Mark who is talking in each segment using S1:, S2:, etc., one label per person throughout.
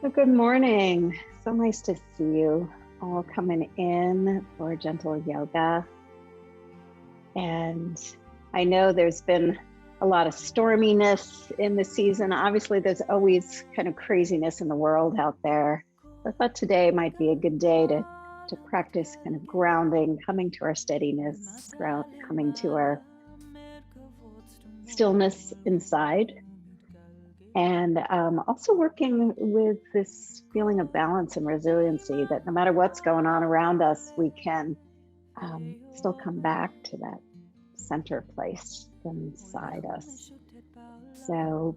S1: Well, good morning. So nice to see you all coming in for gentle yoga. And I know there's been a lot of storminess in the season. Obviously, there's always kind of craziness in the world out there. I thought today might be a good day to practice kind of grounding, coming to our steadiness, coming to our stillness inside. And also working with this feeling of balance and resiliency that no matter what's going on around us, we can still come back to that center place inside us. So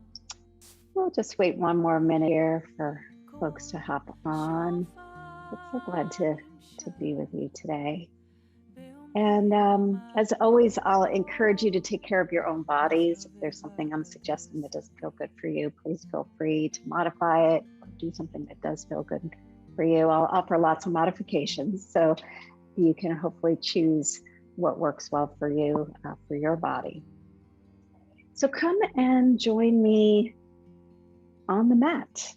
S1: we'll just wait one more minute here for folks to hop on. I'm so glad to be with you today. And as always, I'll encourage you to take care of your own bodies. If there's something I'm suggesting that doesn't feel good for you, please feel free to modify it or do something that does feel good for you. I'll offer lots of modifications, so you can hopefully choose what works well for you, for your body. So come and join me on the mat.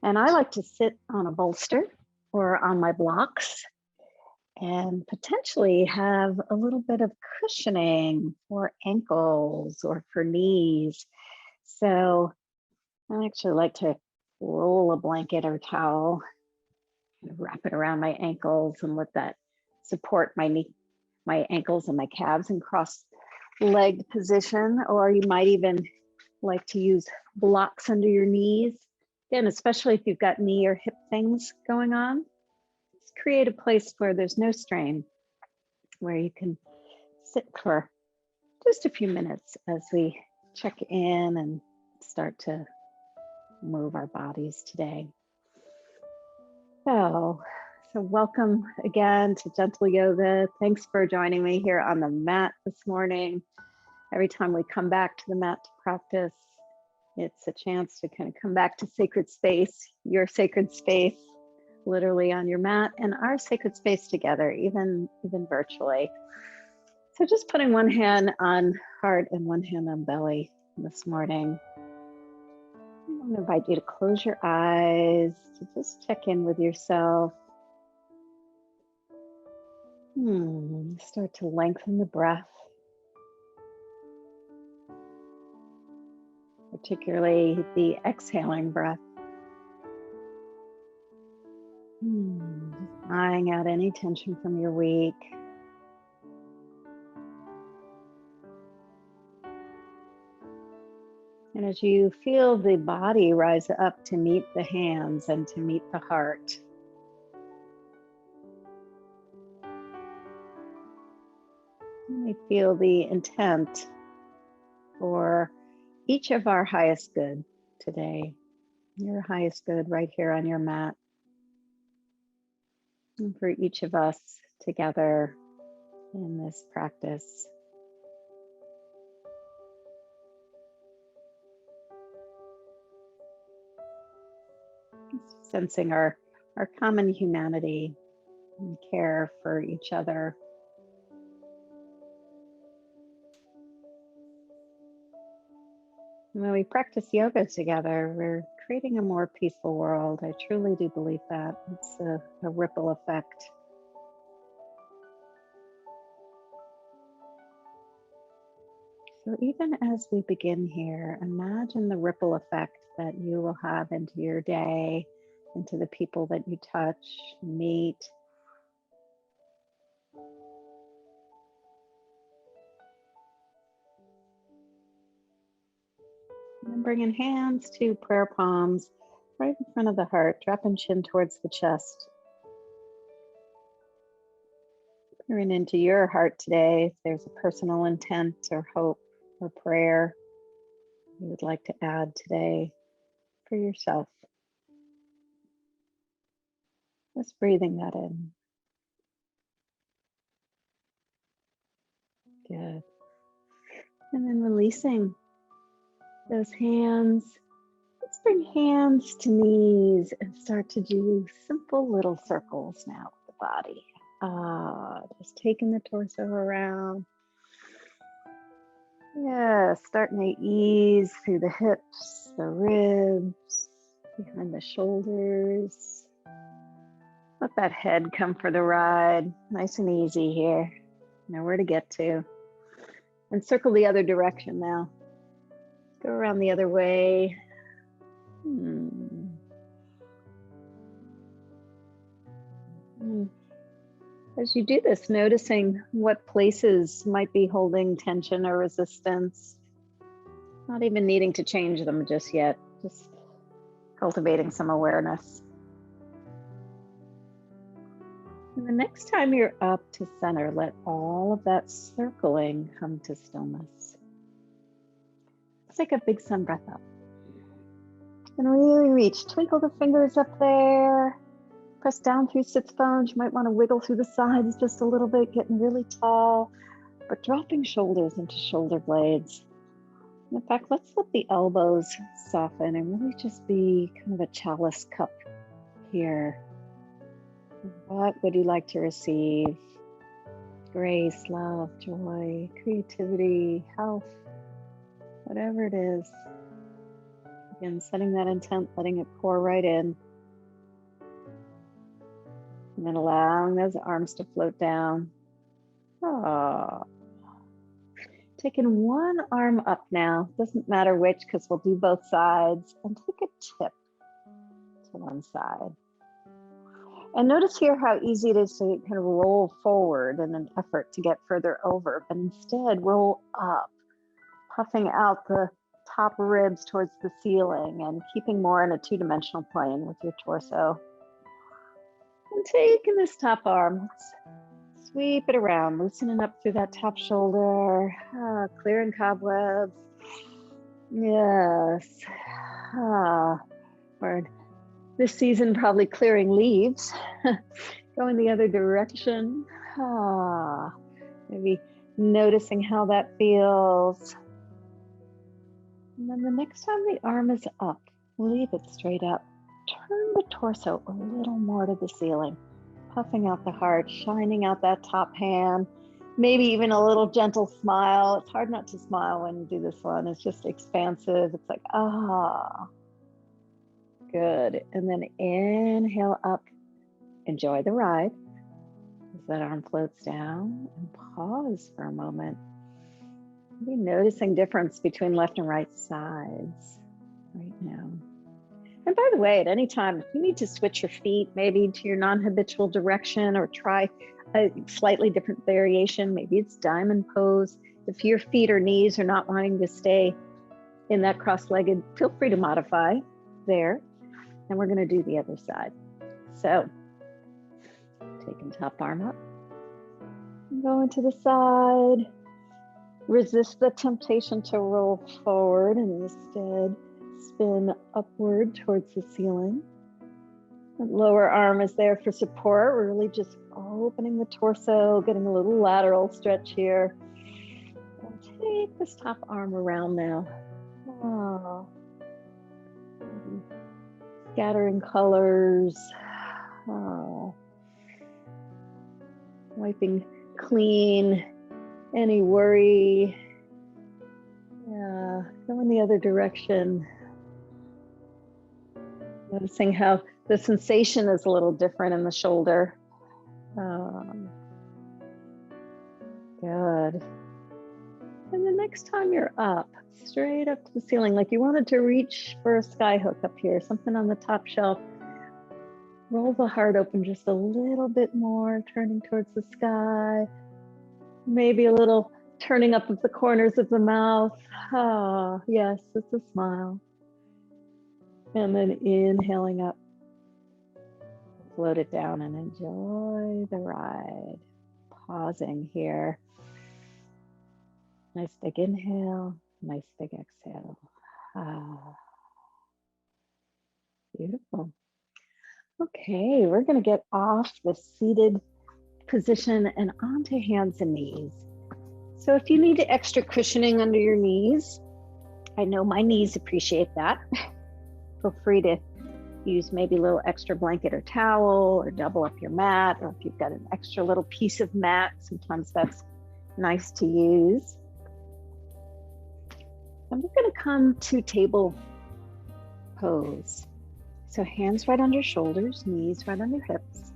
S1: And I like to sit on a bolster or on my blocks and potentially have a little bit of cushioning for ankles or for knees. So I actually like to roll a blanket or towel, kind of wrap it around my ankles and let that support my ankles and my calves in cross-legged position. Or you might even like to use blocks under your knees. Again, especially if you've got knee or hip things going on. Create a place where there's no strain, where you can sit for just a few minutes as we check in and start to move our bodies today. So welcome again to Gentle Yoga. Thanks for joining me here on the mat this morning. Every time we come back to the mat to practice, it's a chance to kind of come back to sacred space, your sacred space, literally on your mat, and our sacred space together, even virtually. So just putting one hand on heart and one hand on belly this morning. I want to invite you to close your eyes, to just check in with yourself. Start to lengthen the breath, particularly the exhaling breath. Just drying out any tension from your week. And as you feel the body rise up to meet the hands and to meet the heart, you feel the intent for each of our highest good today, your highest good right here on your mat. And for each of us together in this practice. Sensing our common humanity and care for each other. When we practice yoga together, we're creating a more peaceful world. I truly do believe that. It's a ripple effect. So even as we begin here, imagine the ripple effect that you will have into your day, into the people that you touch, meet. And bringing hands to prayer palms right in front of the heart, dropping chin towards the chest. Peering into your heart today, if there's a personal intent or hope or prayer you would like to add today for yourself. Just breathing that in. Good. And then releasing those hands. Let's bring hands to knees and start to do simple little circles now with the body. Just taking the torso around. Yeah, starting to ease through the hips, the ribs, behind the shoulders. Let that head come for the ride. Nice and easy here. Know where to get to. And circle the other direction now. Go around the other way. As you do this, noticing what places might be holding tension or resistance. Not even needing to change them just yet, just cultivating some awareness. And the next time you're up to center, let all of that circling come to stillness. Let's take a big sun breath up. And really reach, twinkle the fingers up there. Press down through sits bones. You might want to wiggle through the sides just a little bit, getting really tall, but dropping shoulders into shoulder blades. In fact, let's let the elbows soften and really just be kind of a chalice cup here. What would you like to receive? Grace, love, joy, creativity, health, whatever it is. Again, setting that intent, letting it pour right in. And then allowing those arms to float down. Taking one arm up now, doesn't matter which because we'll do both sides, and take a tip to one side. And notice here how easy it is to kind of roll forward in an effort to get further over, but instead roll up, puffing out the top ribs towards the ceiling and keeping more in a two-dimensional plane with your torso. And taking this top arm, let's sweep it around, loosening up through that top shoulder, clearing cobwebs. Yes. Or this season, probably clearing leaves, going the other direction. Maybe noticing how that feels. And then the next time the arm is up, leave it straight up. Turn the torso a little more to the ceiling, puffing out the heart, shining out that top hand, maybe even a little gentle smile. It's hard not to smile when you do this one. It's just expansive. It's like, good. And then inhale up, enjoy the ride. As that arm floats down, and pause for a moment. Maybe noticing difference between left and right sides right now. And by the way, at any time, if you need to switch your feet, maybe to your non-habitual direction or try a slightly different variation, maybe it's diamond pose. If your feet or knees are not wanting to stay in that cross-legged, feel free to modify there. And we're going to do the other side. So, taking top arm up, going to the side. Resist the temptation to roll forward and instead spin upward towards the ceiling. The lower arm is there for support. We're really just opening the torso, getting a little lateral stretch here. And take this top arm around now. Scattering colors. Wiping clean any worry. Going the other direction. Noticing how the sensation is a little different in the shoulder. Good. And the next time you're up, straight up to the ceiling, like you wanted to reach for a sky hook up here, something on the top shelf, roll the heart open just a little bit more, turning towards the sky. Maybe a little turning up of the corners of the mouth. Yes, it's a smile. And then inhaling up, float it down and enjoy the ride. Pausing here. Nice big inhale, nice big exhale. Beautiful. Okay, we're going to get off the seated position and onto hands and knees. So if you need extra cushioning under your knees, I know my knees appreciate that. Feel free to use maybe a little extra blanket or towel, or double up your mat, or if you've got an extra little piece of mat, sometimes that's nice to use. And we're going to come to table pose. So hands right under shoulders, knees right under hips.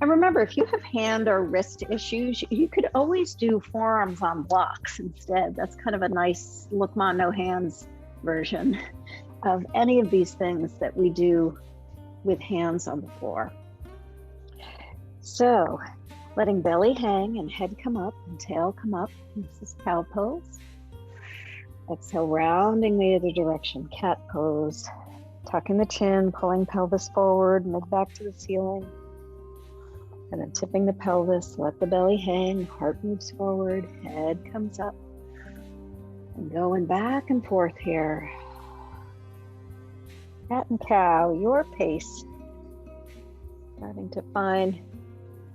S1: And remember, if you have hand or wrist issues, you could always do forearms on blocks instead. That's kind of a nice look ma no hands version of any of these things that we do with hands on the floor. So letting belly hang and head come up and tail come up. This is cow pose. Exhale, rounding the other direction, cat pose. Tucking the chin, pulling pelvis forward, mid back to the ceiling. And then tipping the pelvis, let the belly hang, heart moves forward, head comes up. And going back and forth here. Cat and cow, your pace. Starting to find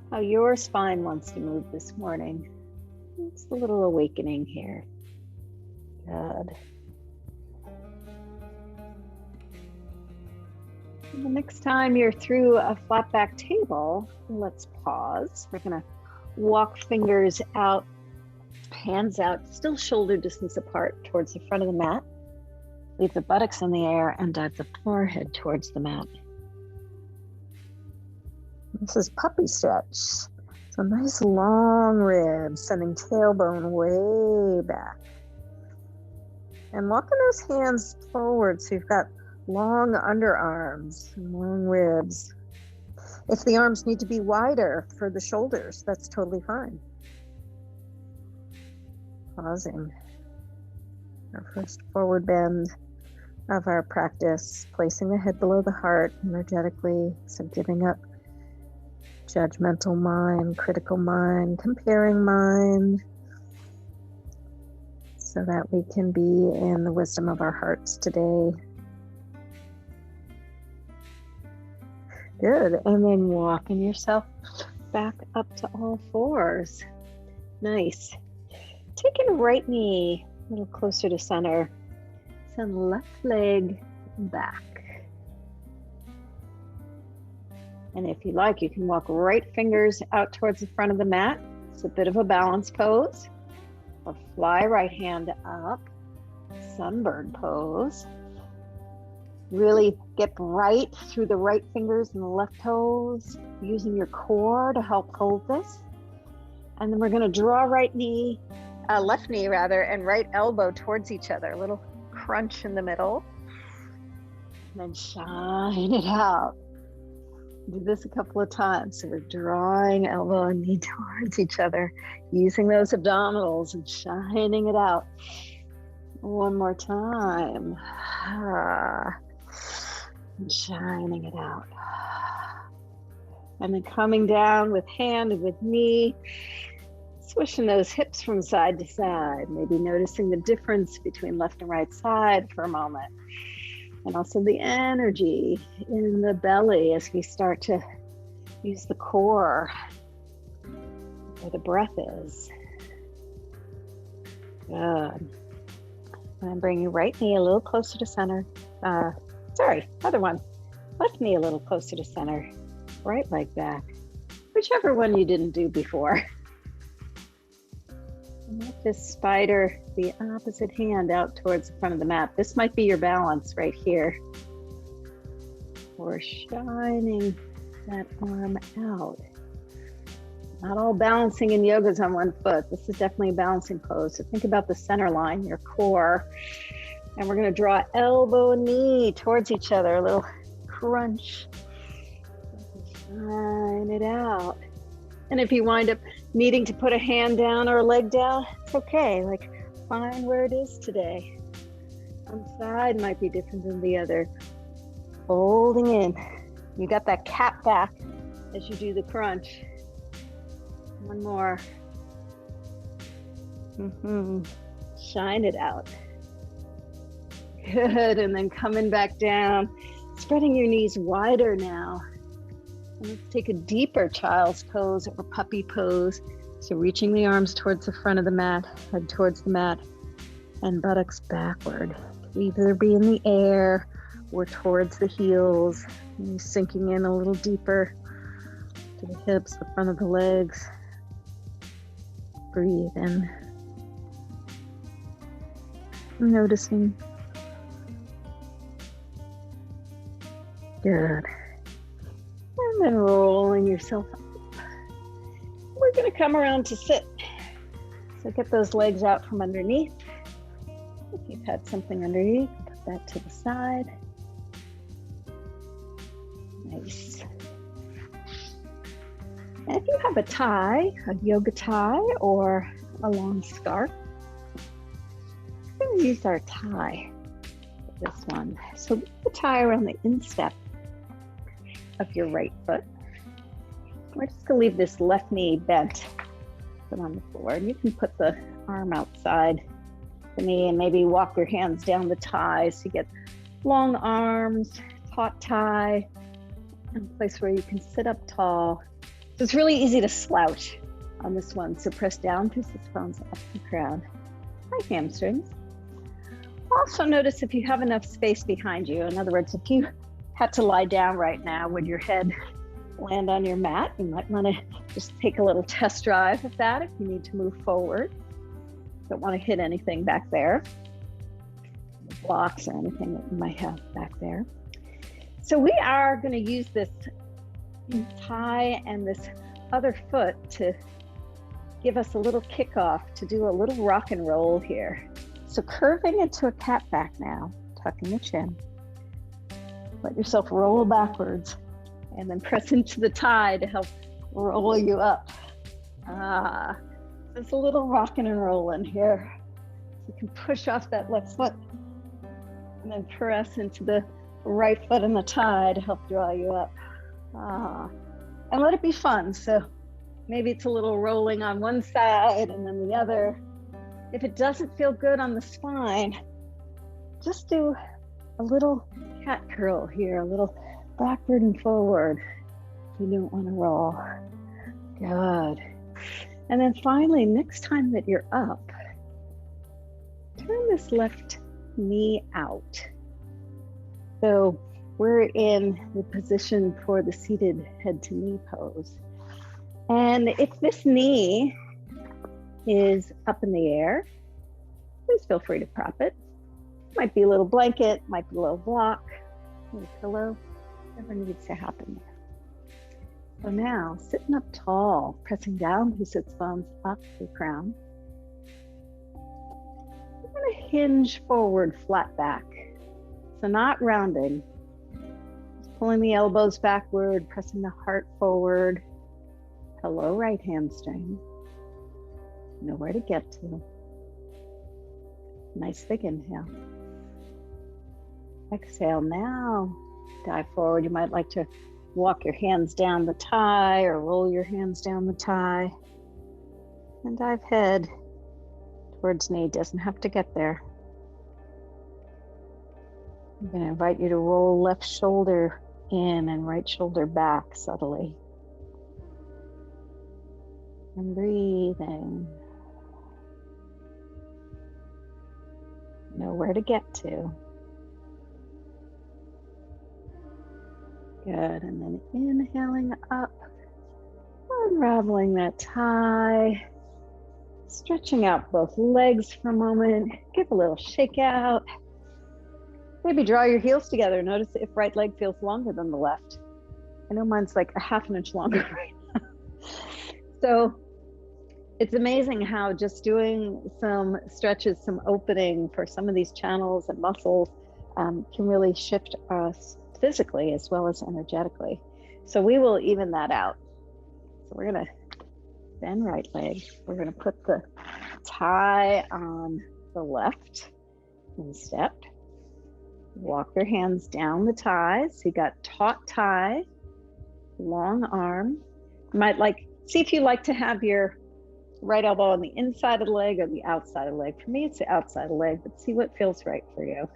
S1: how your spine wants to move this morning. It's a little awakening here. Good. And the next time you're through a flat back table, let's pause. We're gonna walk fingers out, hands out, still shoulder distance apart towards the front of the mat. Leave the buttocks in the air and dive the forehead towards the mat. This is puppy stretch. So nice long ribs, sending tailbone way back. And walking those hands forward so you've got long underarms and long ribs. If the arms need to be wider for the shoulders, that's totally fine. Pausing. Our first forward bend of our practice, placing the head below the heart energetically, so giving up judgmental mind, critical mind, comparing mind, so that we can be in the wisdom of our hearts today. Good, and then walking yourself back up to all fours. Nice. Taking right knee a little closer to center. Send left leg back. And if you like, you can walk right fingers out towards the front of the mat. It's a bit of a balance pose. Or fly right hand up, sunbird pose. Really get right through the right fingers and the left toes, using your core to help hold this. And then we're gonna draw left knee and right elbow towards each other. A little crunch in the middle. And then shine it out. Do this a couple of times. So we're drawing elbow and knee towards each other, using those abdominals and shining it out. One more time. And shining it out. And then coming down with hand and with knee, swishing those hips from side to side, maybe noticing the difference between left and right side for a moment. And also the energy in the belly as we start to use the core where the breath is. Good. And bring your right knee a little closer to center. Other one. Left knee a little closer to center. Right leg back. Whichever one you didn't do before. And let this spider the opposite hand out towards the front of the mat. This might be your balance right here. Or shining that arm out. Not all balancing in yoga is on one foot. This is definitely a balancing pose. So think about the center line, your core. And we're going to draw elbow and knee towards each other. A little crunch. Shine it out. And if you wind up needing to put a hand down or a leg down, it's okay. Like, find where it is today. One side might be different than the other. Holding in. You got that cat back as you do the crunch. One more. Shine it out. Good, and then coming back down, spreading your knees wider now. And let's take a deeper child's pose or puppy pose. So reaching the arms towards the front of the mat, head towards the mat, and buttocks backward. Either be in the air or towards the heels, and sinking in a little deeper to the hips, the front of the legs. Breathe in. Noticing. Good. And then rolling yourself up. We're going to come around to sit. So get those legs out from underneath. If you've had something underneath, put that to the side. Nice. And if you have a tie, a yoga tie, or a long scarf, we're going to use our tie for this one. So put the tie around the instep of your right foot. We're just going to leave this left knee bent, put on the floor, and you can put the arm outside the knee and maybe walk your hands down the tie so you get long arms, taut tie, and a place where you can sit up tall. So it's really easy to slouch on this one. So press down through the bones up the crown. Right hamstrings. Also notice if you have enough space behind you. In other words, if you had to lie down right now, would your head land on your mat? You might want to just take a little test drive of that if you need to move forward. Don't want to hit anything back there, blocks or anything that you might have back there. So we are going to use this tie and this other foot to give us a little kickoff to do a little rock and roll here. So curving into a cat back now, tucking the chin. Let yourself roll backwards and then press into the tie to help roll you up. There's a little rocking and rolling here. You can push off that left foot and then press into the right foot in the tie to help draw you up. And let it be fun. So maybe it's a little rolling on one side and then the other. If it doesn't feel good on the spine, just do a little cat curl here, a little backward and forward if you don't want to roll. Good. And then finally, next time that you're up, turn this left knee out. So we're in the position for the seated head to knee pose. And if this knee is up in the air, please feel free to prop it. Might be a little blanket, might be a little block, a little pillow, whatever needs to happen there. So now, sitting up tall, pressing down through sits bones up the crown. We're going to hinge forward, flat back. So not rounding, just pulling the elbows backward, pressing the heart forward. Hello, right hamstring. Know where to get to. Nice big inhale. Exhale now. Dive forward. You might like to walk your hands down the tie or roll your hands down the tie. And dive head towards knee. Doesn't have to get there. I'm going to invite you to roll left shoulder in and right shoulder back subtly. And breathing. Know where to get to. Good, and then inhaling up, unraveling that tie, stretching out both legs for a moment, give a little shake out. Maybe draw your heels together. Notice if right leg feels longer than the left. I know mine's like a half an inch longer right now. So it's amazing how just doing some stretches, some opening for some of these channels and muscles can really shift us physically as well as energetically. So we will even that out. So we're going to bend right leg. We're going to put the tie on the left instep. Walk your hands down the tie. So you got taut tie, long arm. You might see if you like to have your right elbow on the inside of the leg or the outside of the leg. For me, it's the outside of the leg, but see what feels right for you.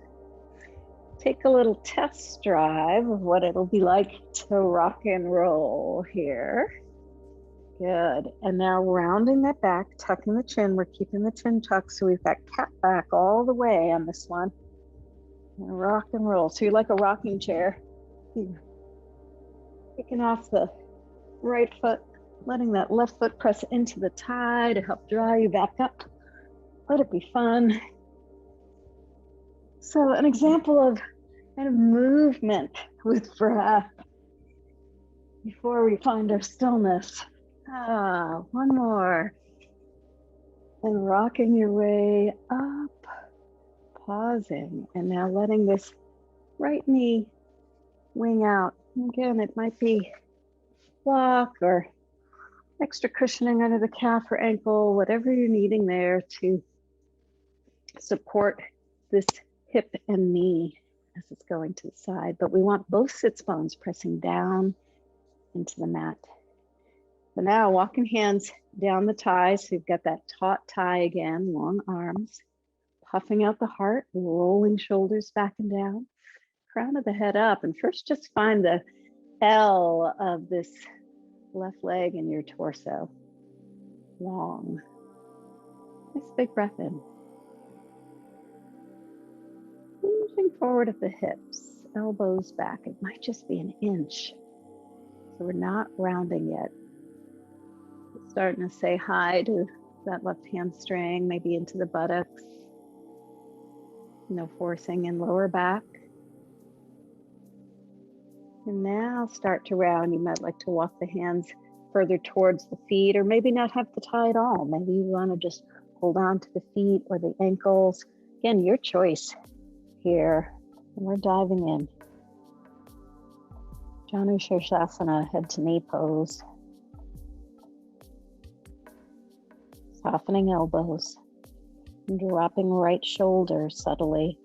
S1: Take a little test drive of what it'll be like to rock and roll here. Good. And now rounding that back, tucking the chin. We're keeping the chin tucked, so we've got cat back all the way on this one. And rock and roll. So you're like a rocking chair. Kicking off the right foot, letting that left foot press into the tie to help draw you back up. Let it be fun. So an example of kind of movement with breath before we find our stillness. One more. And rocking your way up, pausing, and now letting this right knee wing out. Again, it might be block or extra cushioning under the calf or ankle, whatever you're needing there to support this hip and knee as it's going to the side. But we want both sits bones pressing down into the mat. So now walking hands down the thighs. So you've got that taut tie again, long arms, puffing out the heart, rolling shoulders back and down, crown of the head up. And first just find the L of this left leg in your torso. Long. Nice big breath in. Moving forward at the hips, elbows back. It might just be an inch. So we're not rounding yet. Starting to say hi to that left hamstring, maybe into the buttocks. No forcing in lower back. And now start to round. You might like to walk the hands further towards the feet, or maybe not have the tie at all. Maybe you want to just hold on to the feet or the ankles. Again, your choice here. And we're diving in. Janu Shirshasana, head to knee pose. Softening elbows. And dropping right shoulder subtly.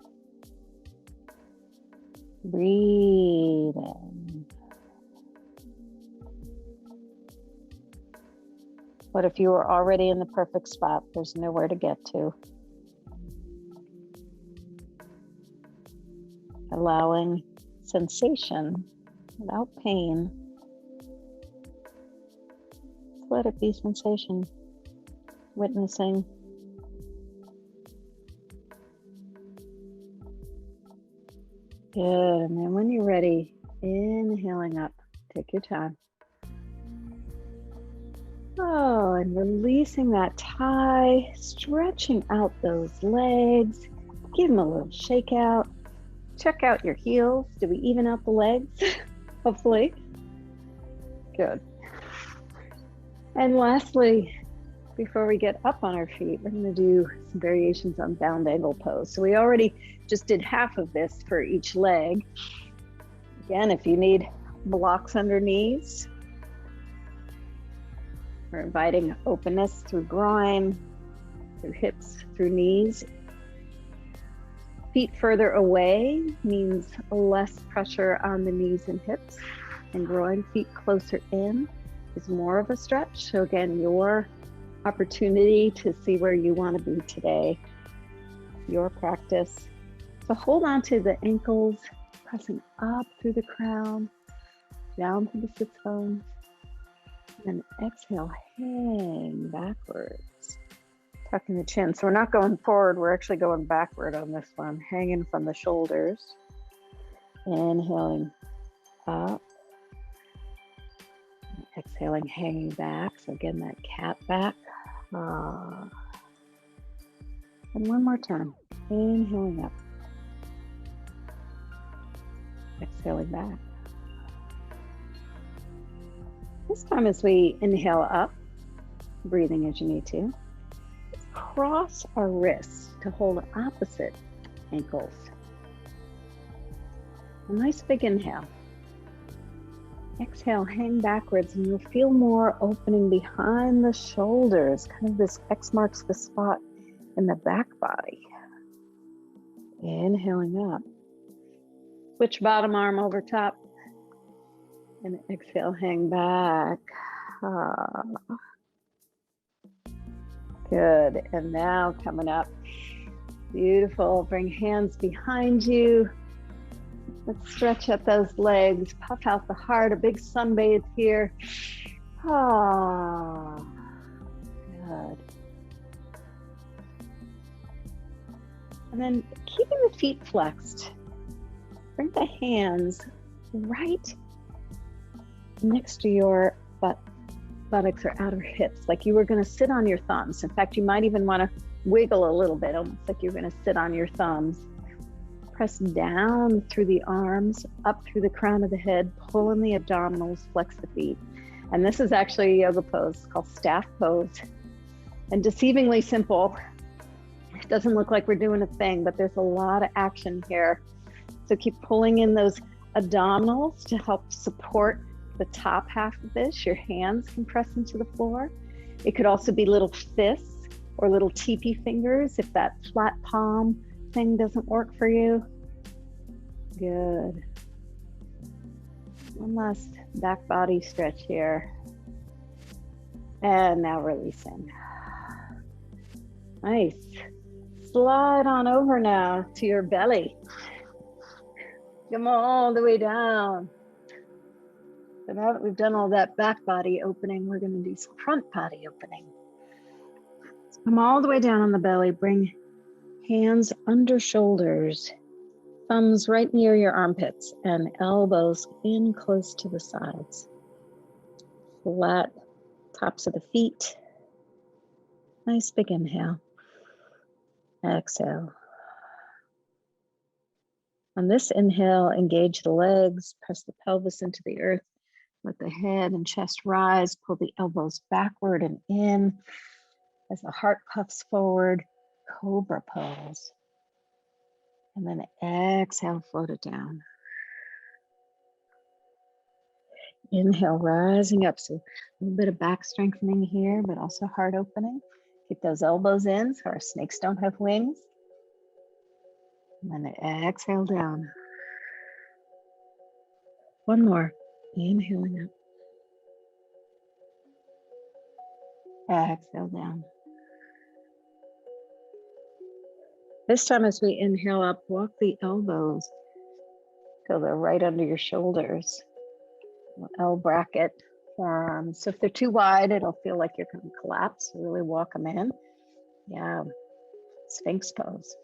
S1: Breathe in. What if you were already in the perfect spot? There's nowhere to get to. Allowing sensation without pain. Just let it be sensation. Witnessing. Good, and then when you're ready, inhaling up, take your time. Oh, and releasing that tie, stretching out those legs, give them a little shake out. Check out your heels. Did we even out the legs? Hopefully. Good. And lastly, before we get up on our feet, we're going to do some variations on bound angle pose. So we already just did half of this for each leg. Again, if you need blocks under knees, we're inviting openness through groin, through hips, through knees. Feet further away means less pressure on the knees and hips, and groin. Feet closer in is more of a stretch. So again, your opportunity to see where you want to be today, your practice. So hold on to the ankles, pressing up through the crown, down to the sits bones, and exhale, hang backwards. Tucking the chin. So we're not going forward, we're actually going backward on this one, hanging from the shoulders. Inhaling up. Exhaling, hanging back. So again, that cat back. And one more time. Inhaling up. Exhaling back. This time as we inhale up, breathing as you need to, cross our wrists to hold opposite ankles. A nice big inhale. Exhale, hang backwards, and you'll feel more opening behind the shoulders, kind of this X marks the spot in the back body. Inhaling up. Switch bottom arm over top. And exhale, hang back. Good, and now coming up. Beautiful, bring hands behind you. Let's stretch up those legs, puff out the heart, a big sunbathe here. Good. And then keeping the feet flexed, bring the hands right next to your buttocks or outer hips, like you were going to sit on your thumbs. In fact, you might even want to wiggle a little bit, almost like you're going to sit on your thumbs. Press down through the arms, up through the crown of the head, pull in the abdominals, flex the feet. And this is actually a yoga pose called staff pose. And deceivingly simple. It doesn't look like we're doing a thing, but there's a lot of action here. So keep pulling in those abdominals to help support the top half of this. Your hands can press into the floor. It could also be little fists or little teepee fingers if that flat palm thing doesn't work for you. Good. One last back body stretch here. And now releasing. Nice. Slide on over now to your belly. Come all the way down. So now that we've done all that back body opening, we're going to do some front body opening. So come all the way down on the belly. Bring hands under shoulders, thumbs right near your armpits, and elbows in close to the sides. Flat tops of the feet. Nice big inhale. Exhale. On this inhale, engage the legs, press the pelvis into the earth. Let the head and chest rise, pull the elbows backward and in as the heart puffs forward, cobra pose. And then exhale, float it down. Inhale, rising up. So a little bit of back strengthening here, but also heart opening. Keep those elbows in so our snakes don't have wings. And then exhale down. One more. Inhaling up. Exhale down. This time as we inhale up, walk the elbows till they're right under your shoulders. L bracket forearms. So if they're too wide, it'll feel like you're going to collapse. So really walk them in. Yeah, Sphinx pose.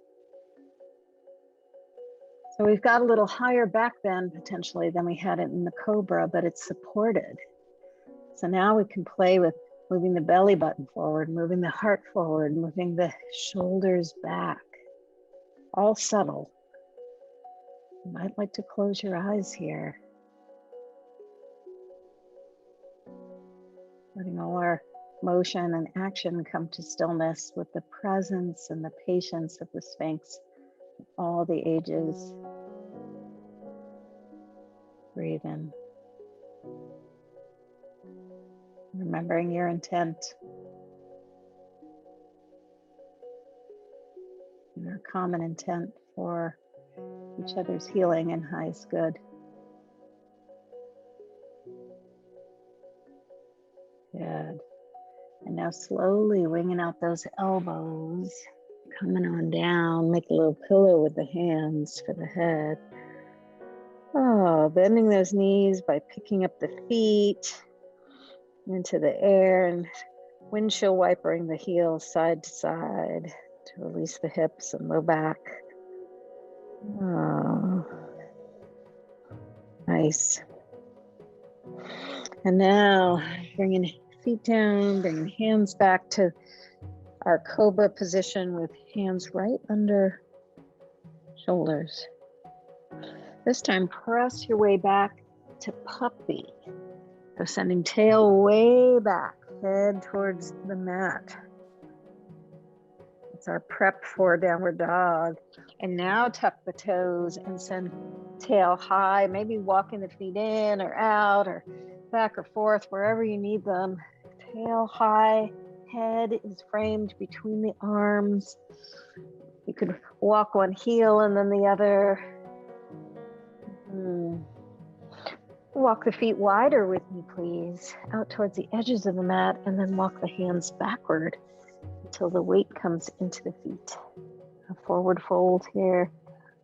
S1: So we've got a little higher back bend potentially than we had it in the Cobra, but it's supported. So now we can play with moving the belly button forward, moving the heart forward, moving the shoulders back. All subtle. You might like to close your eyes here. Letting all our motion and action come to stillness with the presence and the patience of the Sphinx, all the ages. Breathe in. Remembering your intent. Your common intent for each other's healing and highest good. Good. And now slowly winging out those elbows, coming on down, make a little pillow with the hands for the head. Oh, bending those knees by picking up the feet into the air and windshield wipering the heels side to side to release the hips and low back. Oh, nice. And now bringing feet down, bringing hands back to our cobra position with hands right under shoulders. This time, press your way back to puppy. So sending tail way back, head towards the mat. It's our prep for downward dog. And now tuck the toes and send tail high, maybe walking the feet in or out or back or forth, wherever you need them. Tail high, head is framed between the arms. You could walk one heel and then the other. Walk the feet wider with me, please, out towards the edges of the mat, and then walk the hands backward until the weight comes into the feet. A forward fold here,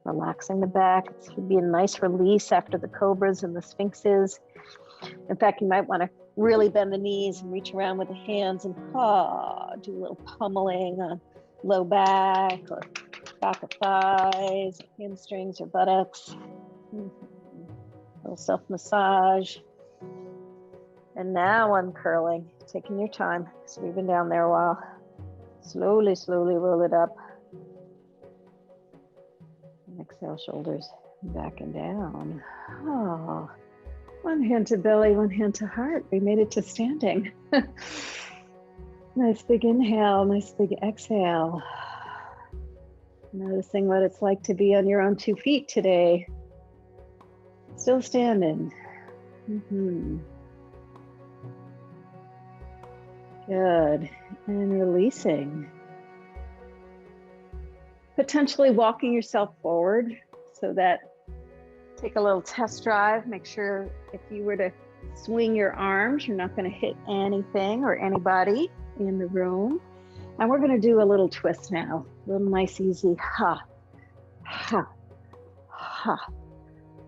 S1: relaxing the back. It should be a nice release after the cobras and the sphinxes. In fact, you might want to really bend the knees and reach around with the hands and do a little pummeling on low back or back of thighs, hamstrings or buttocks. A little self-massage. And now uncurling, taking your time. So we've been down there a while. Slowly, slowly roll it up. And Exhale, shoulders back and down. Oh, one hand to belly, one hand to heart. We made it to standing. Nice big inhale, nice big exhale. Noticing what it's like to be on your own 2 feet today. Still standing. Good. And releasing. Potentially walking yourself forward so that take a little test drive. Make sure if you were to swing your arms, you're not going to hit anything or anybody in the room. And we're going to do a little twist now. A little nice, easy ha, ha, ha,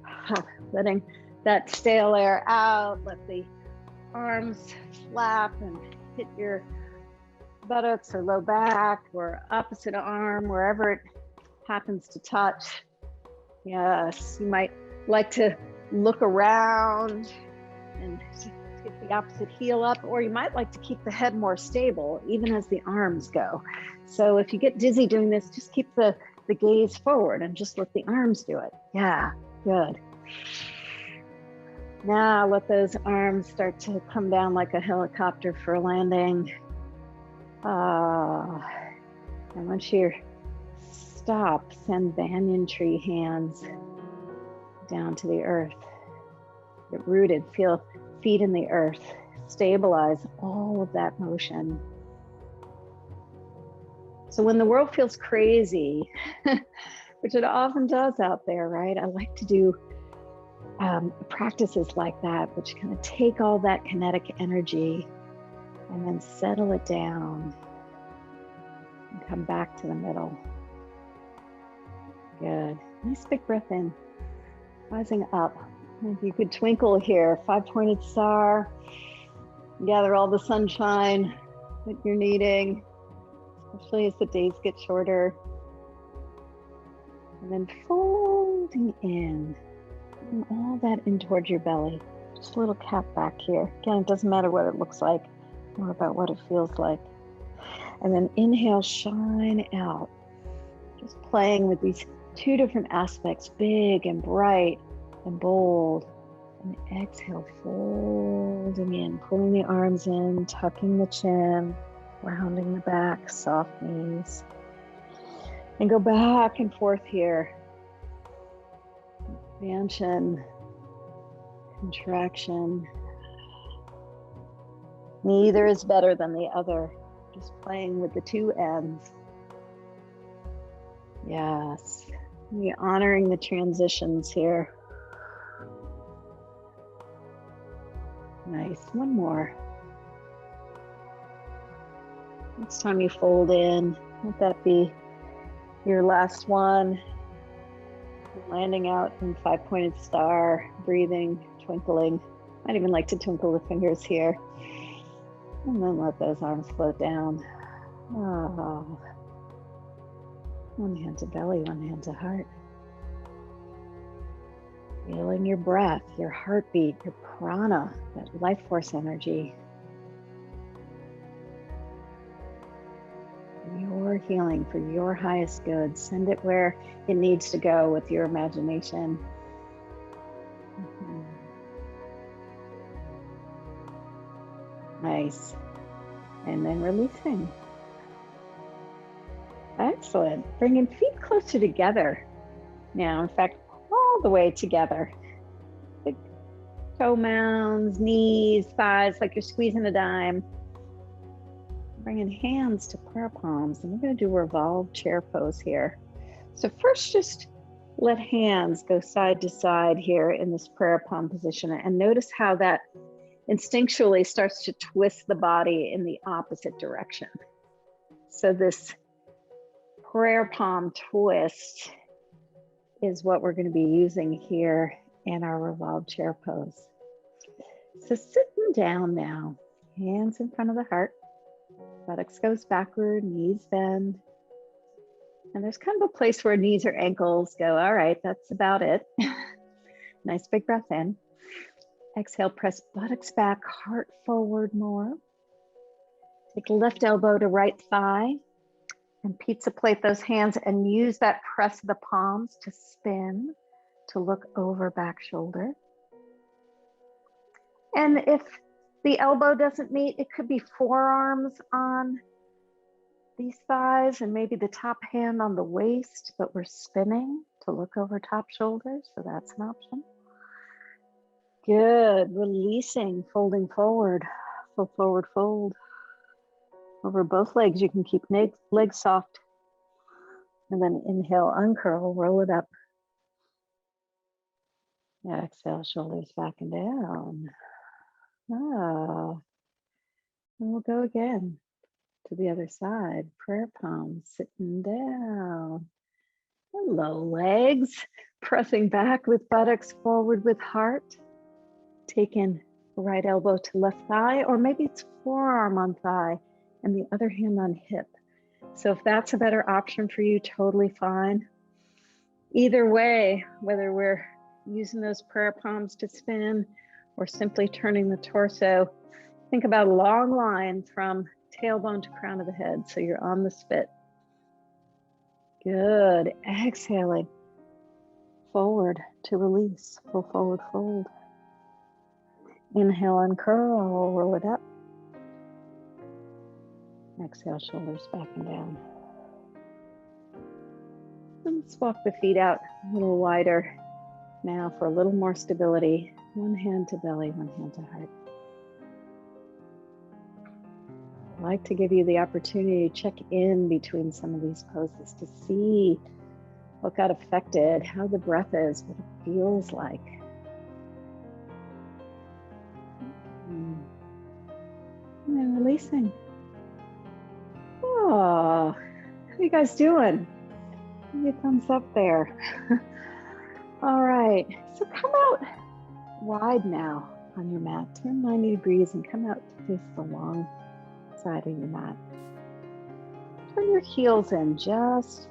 S1: ha. Letting that stale air out. Let the arms flap and hit your buttocks or low back or opposite arm, wherever it happens to touch. Yes, you might like to look around and get the opposite heel up, or you might like to keep the head more stable, even as the arms go. So if you get dizzy doing this, just keep the gaze forward and just let the arms do it. Yeah, good. Now let those arms start to come down like a helicopter for landing. And once you stop, send banyan tree hands down to the earth. Get rooted, feel feet in the earth. Stabilize all of that motion. So when the world feels crazy, which it often does out there, right? I like to do practices like that, which kind of take all that kinetic energy and then settle it down and come back to the middle. Good. Nice big breath in, rising up. If you could twinkle here, 5-pointed star. Gather all the sunshine that you're needing, especially as the days get shorter. And then folding in, and all that in towards your belly. Just a little cap back here. Again, it doesn't matter what it looks like, more about what it feels like. And then inhale, shine out. Just playing with these 2 different aspects, big and bright and bold. And exhale, folding in, pulling the arms in, tucking the chin, rounding the back, soft knees. And go back and forth here. Expansion, contraction. Neither is better than the other. Just playing with the 2 ends. Yes. We're honoring the transitions here. Nice. One more. Next time you fold in, let that be your last one. Landing out in 5-pointed star, breathing, twinkling. I'd even like to twinkle the fingers here. And then let those arms float down. Oh. One hand to belly, one hand to heart. Feeling your breath, your heartbeat, your prana, that life force energy. Your healing for your highest good. Send it where it needs to go with your imagination. Nice. And then releasing. Excellent. Bringing feet closer together. Now, in fact, all the way together. Big toe mounds, knees, thighs, like you're squeezing a dime. Bringing hands to prayer palms. And we're going to do a revolved chair pose here. So first, just let hands go side to side here in this prayer palm position. And notice how that instinctually starts to twist the body in the opposite direction. So this prayer palm twist is what we're going to be using here in our revolved chair pose. So sitting down now, hands in front of the heart, buttocks goes backward, knees bend. And there's kind of a place where knees or ankles go. All right, that's about it. Nice big breath in. Exhale, press buttocks back, heart forward more. Take left elbow to right thigh And pizza plate those hands and use that press of the palms to spin, to look over back shoulder. And if the elbow doesn't meet, it could be forearms on these thighs and maybe the top hand on the waist, but we're spinning to look over top shoulder, so that's an option. Good, releasing, folding forward, full forward fold. Over both legs, you can keep legs soft. And then inhale, uncurl, roll it up. Exhale, shoulders back and down. And we'll go again to the other side. Prayer palms, sitting down. Hello, legs. Pressing back with buttocks forward with heart. Taking right elbow to left thigh, or maybe it's forearm on thigh and the other hand on hip. So if that's a better option for you, totally fine. Either way, whether we're using those prayer palms to spin or simply turning the torso, think about a long line from tailbone to crown of the head. So you're on the spit. Good. Exhaling. Forward to release. Full forward fold. Inhale, uncurl, roll it up. Exhale, shoulders back and down. Let's walk the feet out a little wider now for a little more stability. One hand to belly, one hand to heart. I'd like to give you the opportunity to check in between some of these poses to see what got affected, how the breath is, what it feels like. And then releasing. Oh, how you guys doing? Give me a thumbs up there. All right, so come out wide now on your mat. Turn 90 degrees and come out to face the long side of your mat. Turn your heels in just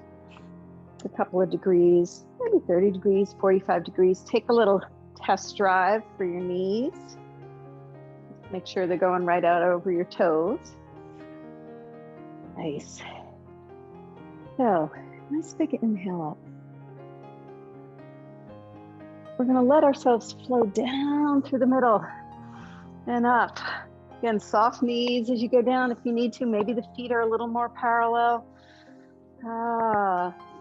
S1: a couple of degrees, maybe 30 degrees, 45 degrees. Take a little test drive for your knees. Make sure they're going right out over your toes. Nice. So, nice big inhale up. We're going to let ourselves flow down through the middle and up. Again, soft knees as you go down if you need to. Maybe the feet are a little more parallel.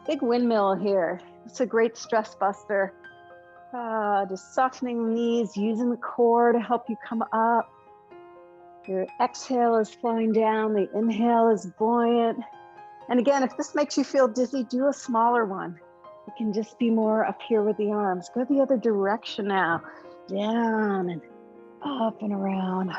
S1: Big windmill here. It's a great stress buster. Just softening the knees, using the core to help you come up. Your exhale is flowing down. The inhale is buoyant. And again, if this makes you feel dizzy, do a smaller one. It can just be more up here with the arms. Go the other direction now. Down and up and around.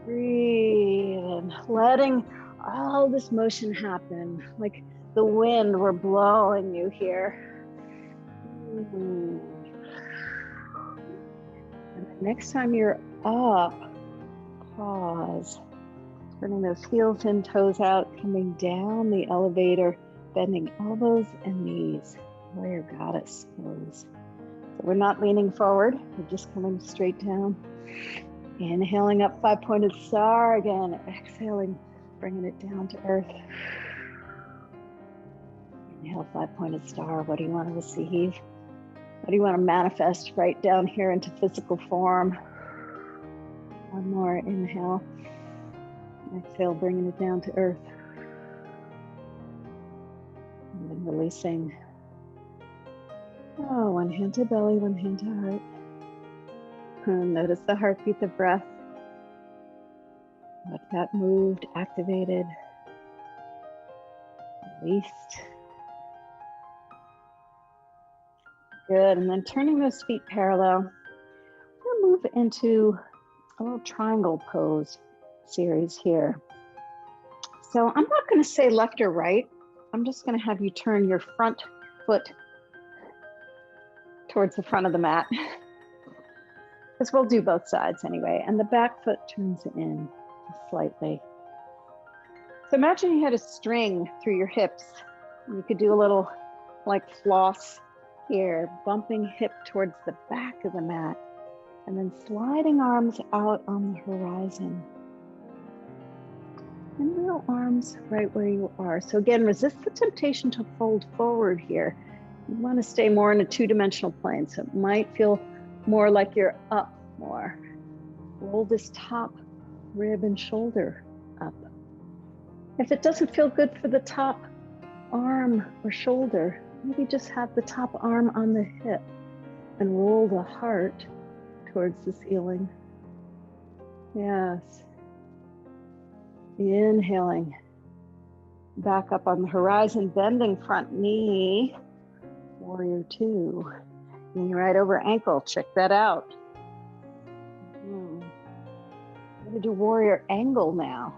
S1: Breathe and letting all this motion happen. Like the wind, we're blowing you here. And the next time you're up, pause. Turning those heels in, toes out, coming down the elevator, bending elbows and knees. Warrior goddess pose. So we're not leaning forward, we're just coming straight down. Inhaling up, 5-pointed star again. Exhaling, bringing it down to earth. Inhale, 5-pointed star. What do you want to receive? What do you want to manifest right down here into physical form? One more inhale. Exhale, bringing it down to earth. And then releasing. One hand to belly, one hand to heart. And notice the heartbeat, the breath. What got moved, activated, released. Good, and then turning those feet parallel. We'll move into a little triangle pose series here. So I'm not going to say left or right. I'm just going to have you turn your front foot towards the front of the mat, because we'll do both sides anyway. And the back foot turns in slightly. So imagine you had a string through your hips. You could do a little like floss here, bumping hip towards the back of the mat, and then sliding arms out on the horizon. And little arms right where you are. So again, resist the temptation to fold forward here. You want to stay more in a two-dimensional plane. So it might feel more like you're up more. Roll this top rib and shoulder up. If it doesn't feel good for the top arm or shoulder, maybe just have the top arm on the hip and roll the heart towards the ceiling. Yes. Inhaling. Back up on the horizon, bending front knee. Warrior two. Knee right over ankle. Check that out. I'm going to do warrior angle now.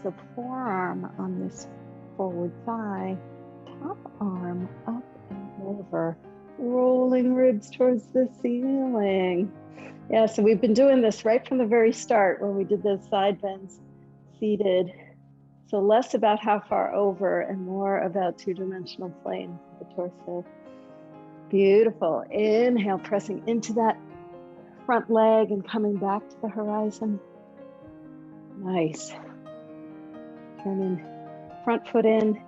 S1: So forearm on this forward thigh, top arm up and over, rolling ribs towards the ceiling. Yeah, so we've been doing this right from the very start when we did those side bends seated. So less about how far over and more about two-dimensional plane of the torso. Beautiful. Inhale, pressing into that front leg and coming back to the horizon. Nice. Turning front foot in.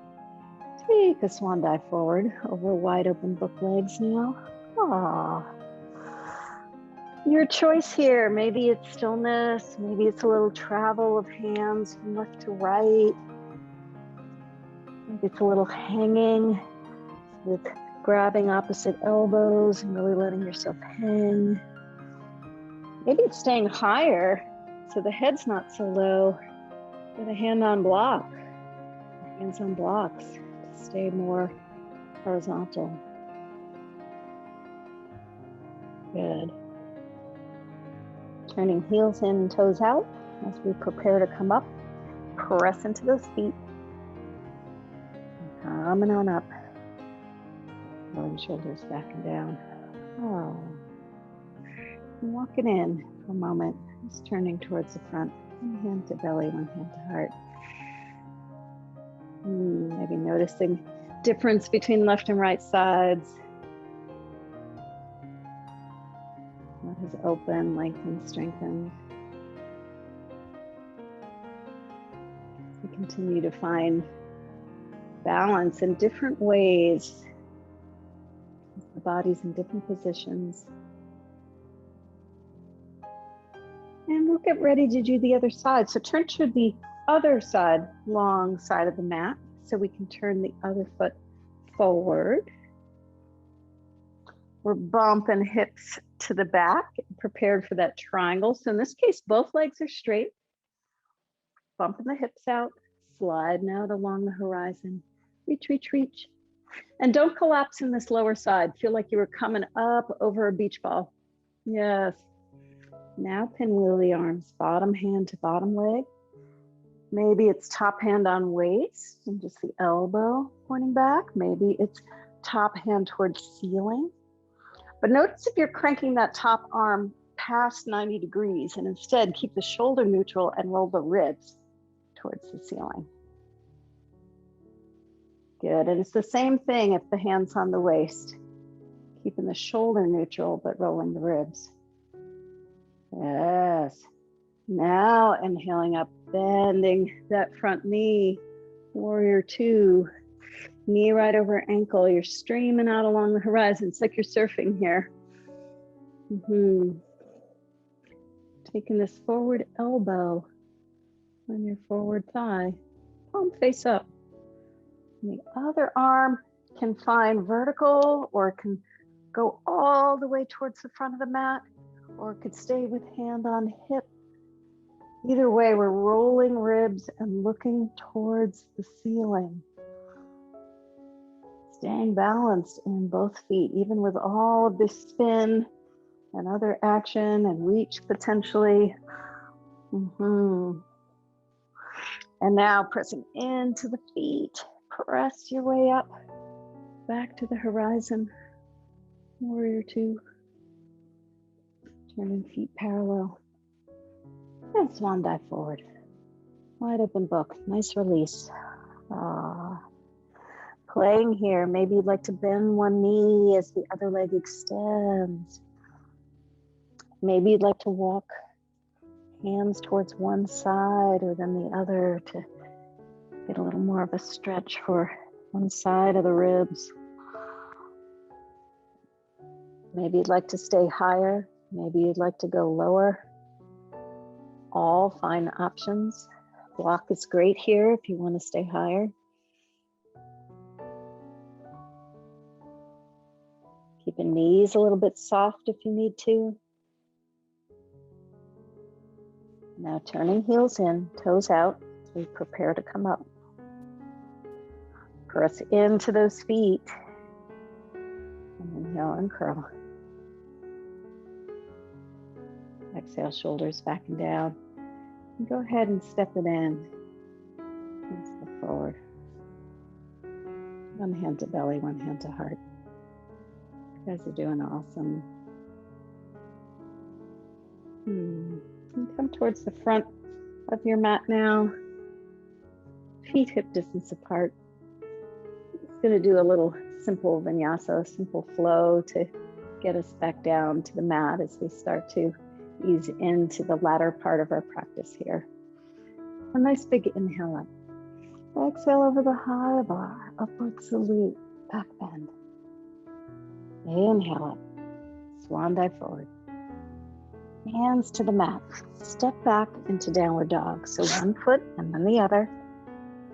S1: Take a swan dive forward over wide open book legs now. Ah. Your choice here. Maybe it's stillness. Maybe it's a little travel of hands from left to right. Maybe it's a little hanging with grabbing opposite elbows and really letting yourself hang. Maybe it's staying higher so the head's not so low. With a hand on block. Hands on blocks to stay more horizontal. Good. Turning heels in and toes out as we prepare to come up. Press into those feet. Coming on up. Rolling shoulders back and down. Oh. And walking in for a moment. Just turning towards the front. One hand to belly, one hand to heart. Maybe noticing difference between left and right sides. What has opened, lengthened, strengthened. We continue to find balance in different ways. The body's in different positions. And we'll get ready to do the other side. So turn to the other side, long side of the mat, so we can turn the other foot forward. We're bumping hips to the back, prepared for that triangle. So in this case, both legs are straight. Bumping the hips out, sliding out along the horizon. Reach, reach, reach. And don't collapse in this lower side. Feel like you were coming up over a beach ball. Yes. Now pinwheel the arms, bottom hand to bottom leg. Maybe it's top hand on waist and just the elbow pointing back. Maybe it's top hand towards ceiling. But notice if you're cranking that top arm past 90 degrees and instead keep the shoulder neutral and roll the ribs towards the ceiling. Good, and it's the same thing if the hand's on the waist. Keeping the shoulder neutral, but rolling the ribs. Yes. Now inhaling up, bending that front knee. Warrior two. Knee right over ankle. You're streaming out along the horizon. It's like you're surfing here. Taking this forward elbow on your forward thigh. Palm face up. And the other arm can find vertical, or it can go all the way towards the front of the mat, or it could stay with hand on hip. Either way, we're rolling ribs and looking towards the ceiling. Staying balanced in both feet, even with all of this spin and other action and reach potentially. And now pressing into the feet. Press your way up, back to the horizon. Warrior two. Turning feet parallel. And swan dive forward. Wide open book, nice release. Playing here, maybe you'd like to bend one knee as the other leg extends. Maybe you'd like to walk hands towards one side or then the other to get a little more of a stretch for one side of the ribs. Maybe you'd like to stay higher. Maybe you'd like to go lower. All fine options. Block is great here if you want to stay higher. Keep the knees a little bit soft if you need to. Now turning heels in, toes out, as we prepare to come up. Press into those feet. And inhale and curl. Exhale, shoulders back and down. And go ahead and step it in. And step forward. One hand to belly, one hand to heart. You guys are doing awesome. And come towards the front of your mat now. Feet hip distance apart. Just going to do a little simple vinyasa, simple flow to get us back down to the mat as we start to ease into the latter part of our practice here. A nice big inhale up. Exhale over the high bar, upward salute, back bend. Inhale up, swan dive forward. Hands to the mat. Step back into downward dog. So one foot and then the other.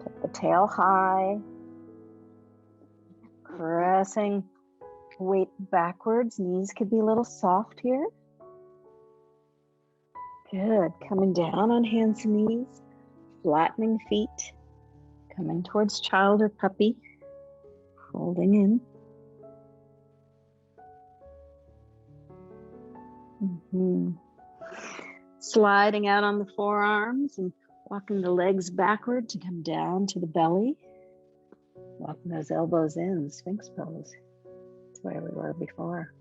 S1: Take the tail high. Pressing weight backwards. Knees could be a little soft here. Good. Coming down on hands and knees. Flattening feet. Coming towards child or puppy. Folding in. Sliding out on the forearms and walking the legs backward to come down to the belly. Walking those elbows in, Sphinx pose. That's where we were before.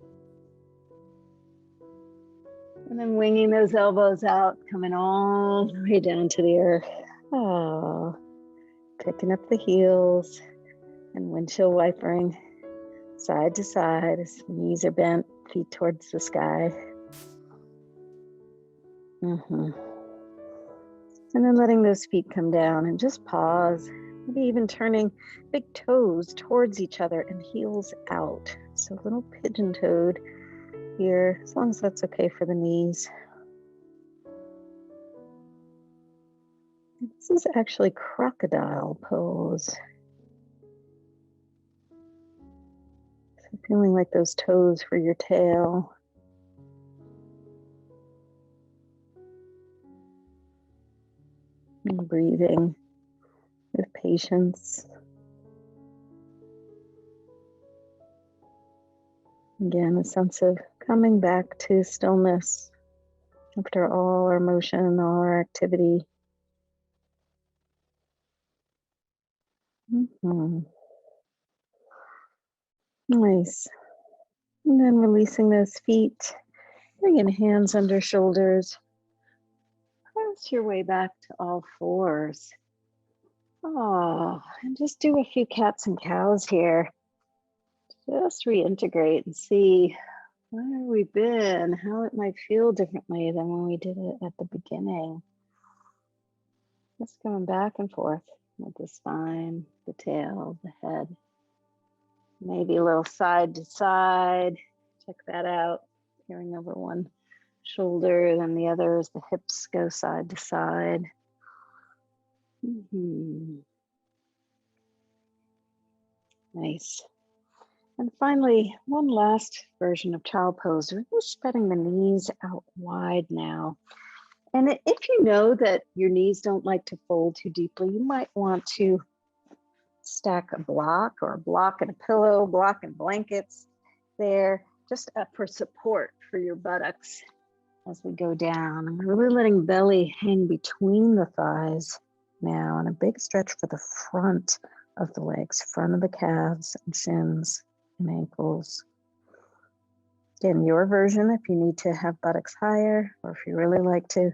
S1: And then winging those elbows out, coming all the way down to the earth. Oh, picking up the heels and windshield wipering side to side as the knees are bent, feet towards the sky. And then letting those feet come down and just pause. Maybe even turning big toes towards each other and heels out. So a little pigeon-toed here, as long as that's okay for the knees. This is actually crocodile pose. So feeling like those toes for your tail. And breathing with patience. Again, a sense of coming back to stillness after all our motion, all our activity. Nice. And then releasing those feet, bringing hands under shoulders. Press your way back to all fours. Oh, and just do a few cats and cows here. Just reintegrate and see where we've been, how it might feel differently than when we did it at the beginning. Just going back and forth with the spine, the tail, the head. Maybe a little side to side. Check that out. Carrying over one shoulder, then the other as the hips go side to side. Nice. And finally, one last version of child pose. We're spreading the knees out wide now. And if you know that your knees don't like to fold too deeply, you might want to stack a block or a block and a pillow, block and blankets there, just for support for your buttocks as we go down. And we're really letting belly hang between the thighs now, and a big stretch for the front of the legs, front of the calves and shins and ankles. Again, your version if you need to have buttocks higher, or if you really like to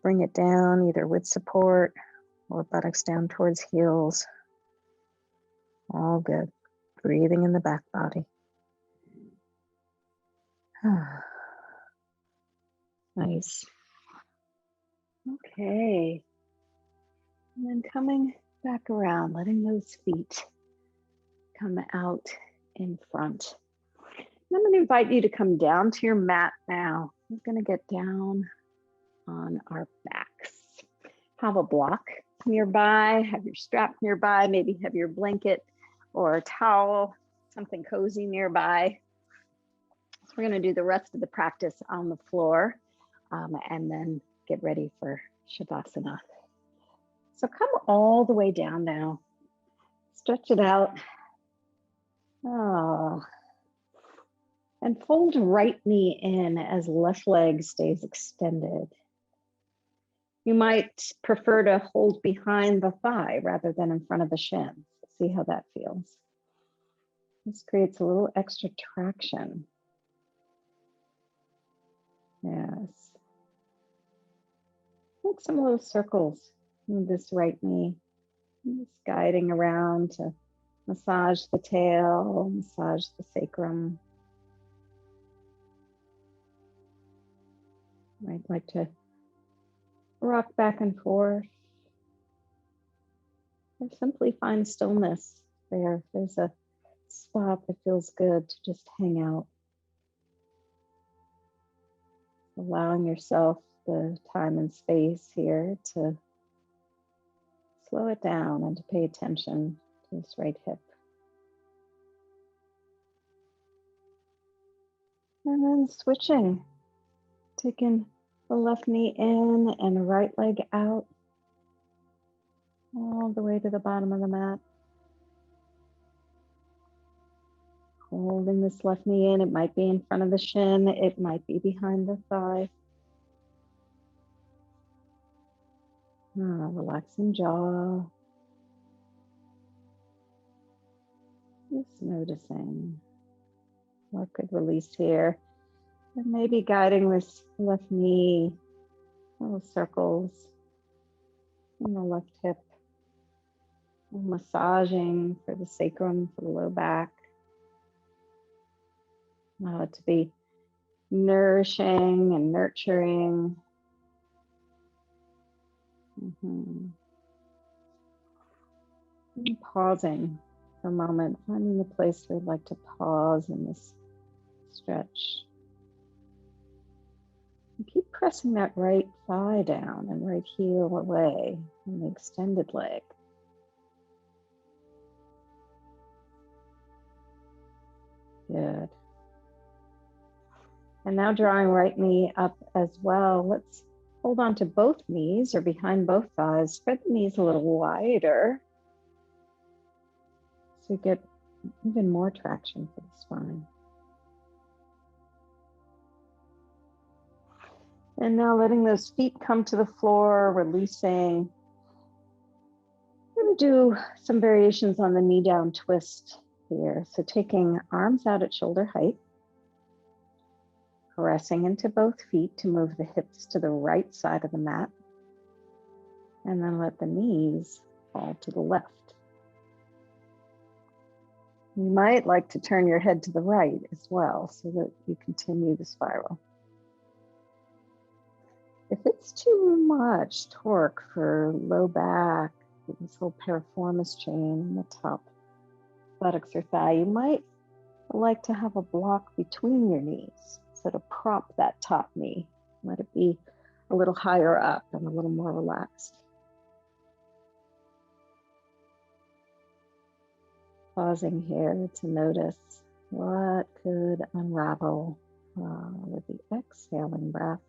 S1: bring it down either with support or buttocks down towards heels. All good. Breathing in the back body. Nice. Okay. And then coming back around, letting those feet come out in front. And I'm going to invite you to come down to your mat now. We're going to get down on our backs. Have a block nearby, have your strap nearby, maybe have your blanket or a towel, something cozy nearby. So we're going to do the rest of the practice on the floor and then get ready for Shavasana. So come all the way down now. Stretch it out. Oh. And fold right knee in as left leg stays extended. You might prefer to hold behind the thigh rather than in front of the shin. See how that feels. This creates a little extra traction. Yes. Make some little circles with this right knee. Just guiding around to massage the tail, massage the sacrum. Might like to rock back and forth. Or simply find stillness there. If there's a spot that feels good to just hang out. Allowing yourself the time and space here to slow it down and to pay attention to this right hip. And then switching, taking the left knee in and right leg out, all the way to the bottom of the mat. Holding this left knee in, it might be in front of the shin, it might be behind the thigh. Relaxing jaw. Just noticing what could release here. And maybe guiding this left knee, little circles on the left hip. Massaging for the sacrum, for the low back. Allow it to be nourishing and nurturing. And pausing for a moment, finding a place where you'd like to pause in this stretch. And keep pressing that right thigh down and right heel away from the extended leg. Good. And now drawing right knee up as well. Let's hold on to both knees or behind both thighs. Spread the knees a little wider so you get even more traction for the spine. And now letting those feet come to the floor, releasing. We're going to do some variations on the knee down twist here. So taking arms out at shoulder height, pressing into both feet to move the hips to the right side of the mat, and then let the knees fall to the left. You might like to turn your head to the right as well so that you continue the spiral. If it's too much torque for low back, this whole piriformis chain in the top buttocks or thigh, you might like to have a block between your knees. So to prop that top knee, let it be a little higher up and a little more relaxed. Pausing here to notice what could unravel with the exhaling breath.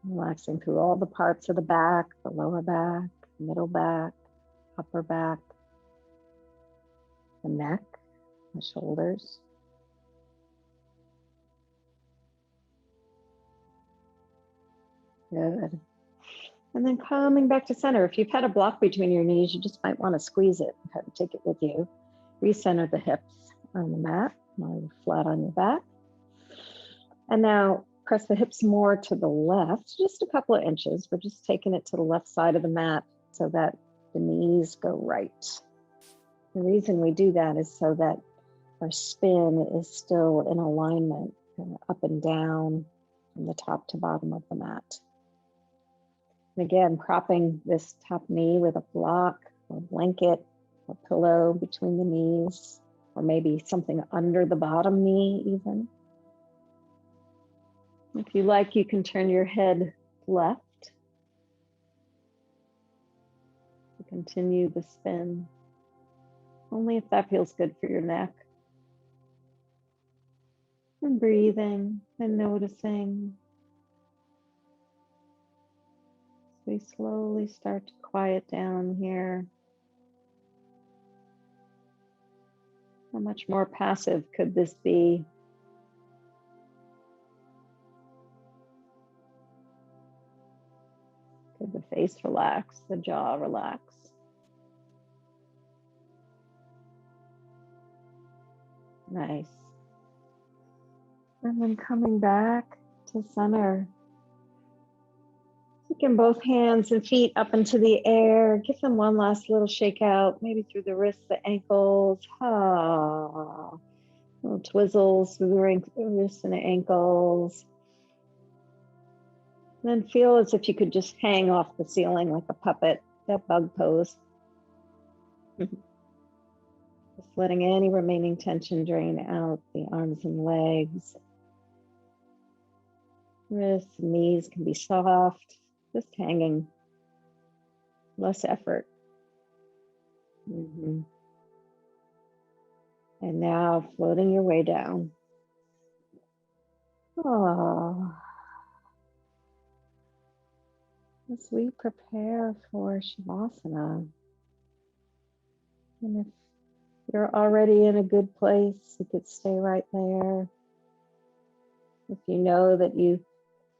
S1: Relaxing through all the parts of the back, the lower back, middle back, upper back, the neck, the shoulders. Good. And then coming back to center. If you've had a block between your knees, you just might want to squeeze it and kind of take it with you. Recenter the hips on the mat, lie flat on your back. And now press the hips more to the left, just a couple of inches. We're just taking it to the left side of the mat so that the knees go right. The reason we do that is so that our spin is still in alignment kind of up and down from the top to bottom of the mat. And again, propping this top knee with a block or a blanket or pillow between the knees, or maybe something under the bottom knee even. If you like, you can turn your head left to continue the spin, only if that feels good for your neck. And breathing and noticing. We slowly start to quiet down here. How much more passive could this be? Could the face relax, the jaw relax? Nice. And then coming back to center. Taking both hands and feet up into the air. Give them one last little shake out, maybe through the wrists, the ankles. Little twizzles through the wrists and the ankles. And then feel as if you could just hang off the ceiling like a puppet, that bug pose. Just letting any remaining tension drain out the arms and legs. Wrists and knees can be soft, just hanging, less effort. And now floating your way down. As we prepare for Shavasana, and if you're already in a good place, you could stay right there. If you know that you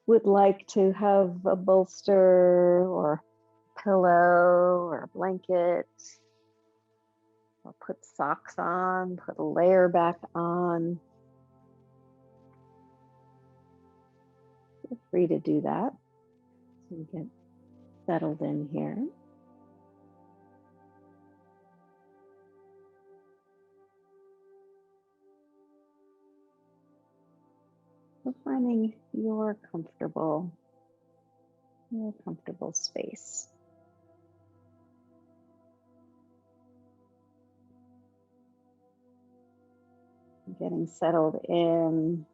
S1: would like to have a bolster or pillow or a blanket, or put socks on, put a layer back on, feel free to do that. So you get settled in here. So finding your comfortable space. Getting settled in,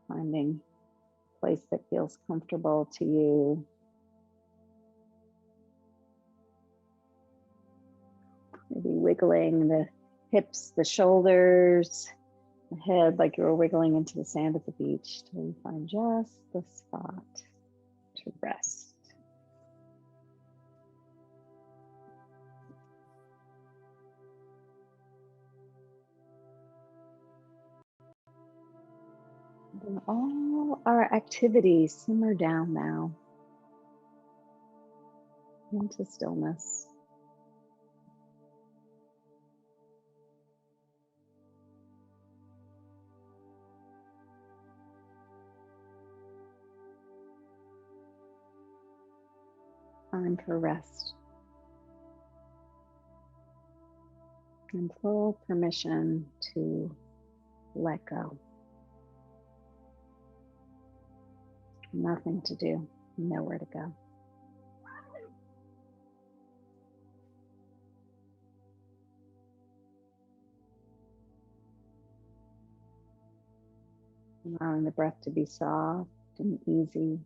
S1: finding a place that feels comfortable to you. Maybe wiggling the hips, the shoulders, the head like you were wiggling into the sand at the beach till you find just the spot to rest. And all our activities simmer down now into stillness. Time for rest. And full permission to let go. Nothing to do, nowhere to go. Allowing the breath to be soft and easy.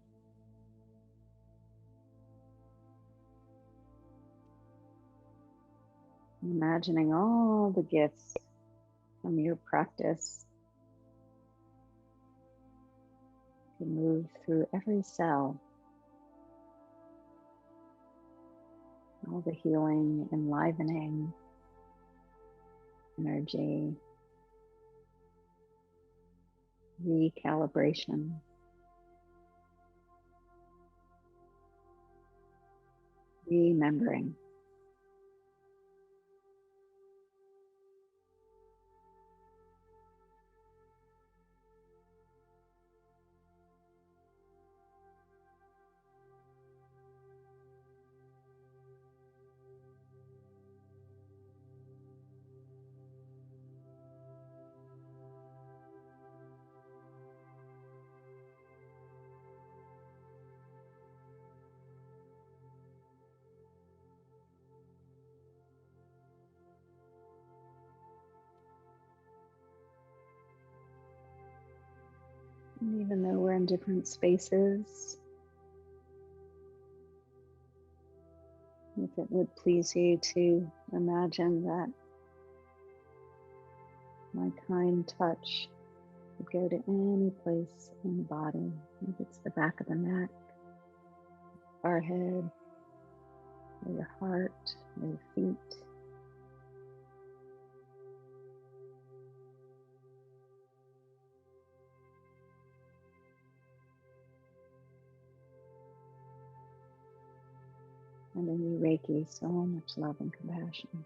S1: Imagining all the gifts from your practice to move through every cell. All the healing, enlivening energy, recalibration. Remembering. And even though we're in different spaces, if it would please you to imagine that my kind touch would go to any place in the body. Maybe it's the back of the neck, forehead, or your heart, or your feet. And in you, Reiki, so much love and compassion.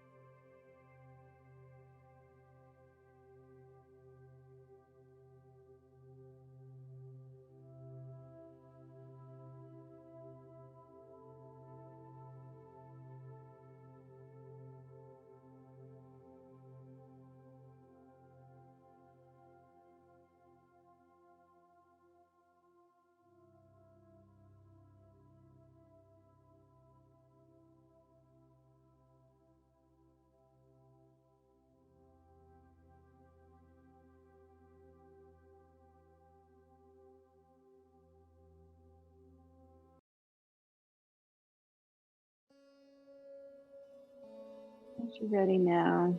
S1: As you're ready now,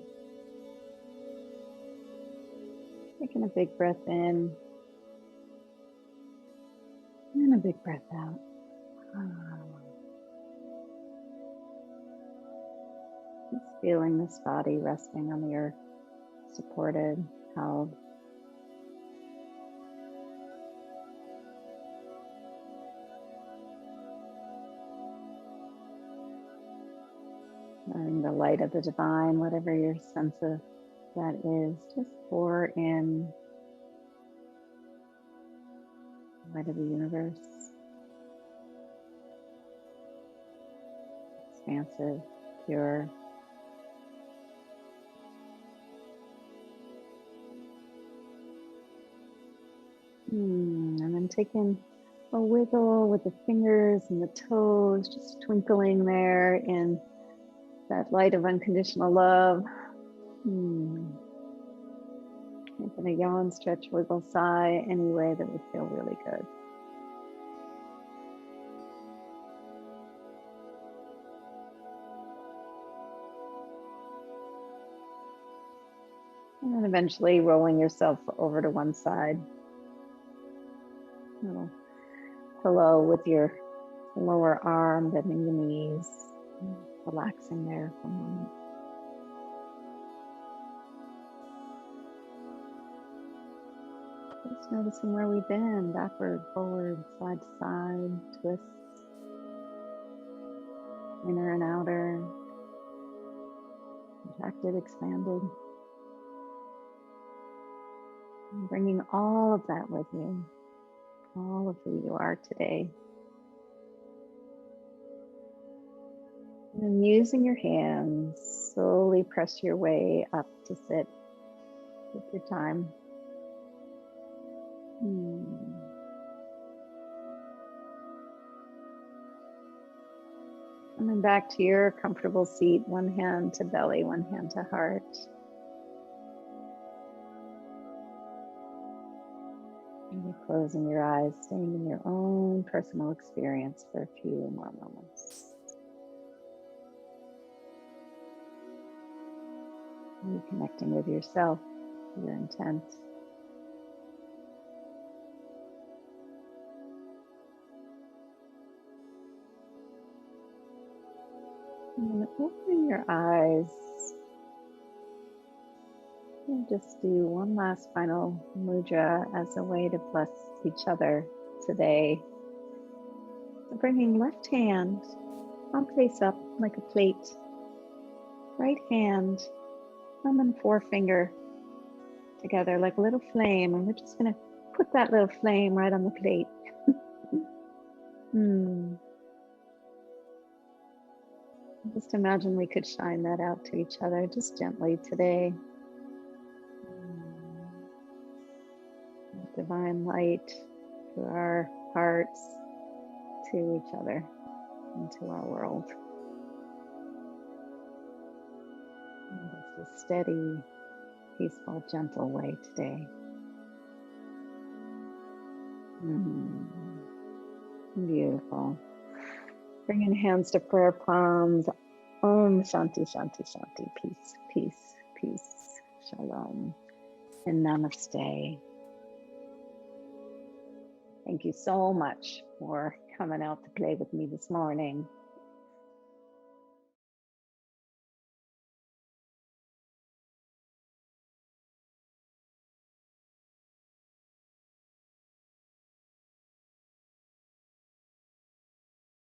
S1: taking a big breath in and a big breath out. Just feeling this body resting on the earth, supported, held. Letting the light of the divine, whatever your sense of that is, just pour in the light of the universe, expansive, pure. And then taking a wiggle with the fingers and the toes, just twinkling there in that light of unconditional love. Making a yawn, stretch, wiggle, sigh, any way that would feel really good. And then eventually rolling yourself over to one side. A little pillow with your lower arm, bending the knees, relaxing there for a moment. Just noticing where we've been, backward, forward, side to side, twists, inner and outer, contracted, expanded. And bringing all of that with you, all of who you are today. And then using your hands, slowly press your way up to sit. Take your time. Coming back to your comfortable seat, one hand to belly, one hand to heart. Maybe closing your eyes, staying in your own personal experience for a few more moments. Reconnecting with yourself, your intent. And then opening your eyes, and just do one last final mudra as a way to bless each other today. So bringing left hand, palm face up like a plate. Right hand, thumb and forefinger together like a little flame, and we're just going to put that little flame right on the plate. Just imagine we could shine that out to each other just gently today. Divine light to our hearts, to each other, and to our world. And just a steady, peaceful, gentle way today. Beautiful. Bringing hands to prayer palms. Om Shanti Shanti Shanti. Peace, peace, peace. Shalom. And namaste. Thank you so much for coming out to play with me this morning.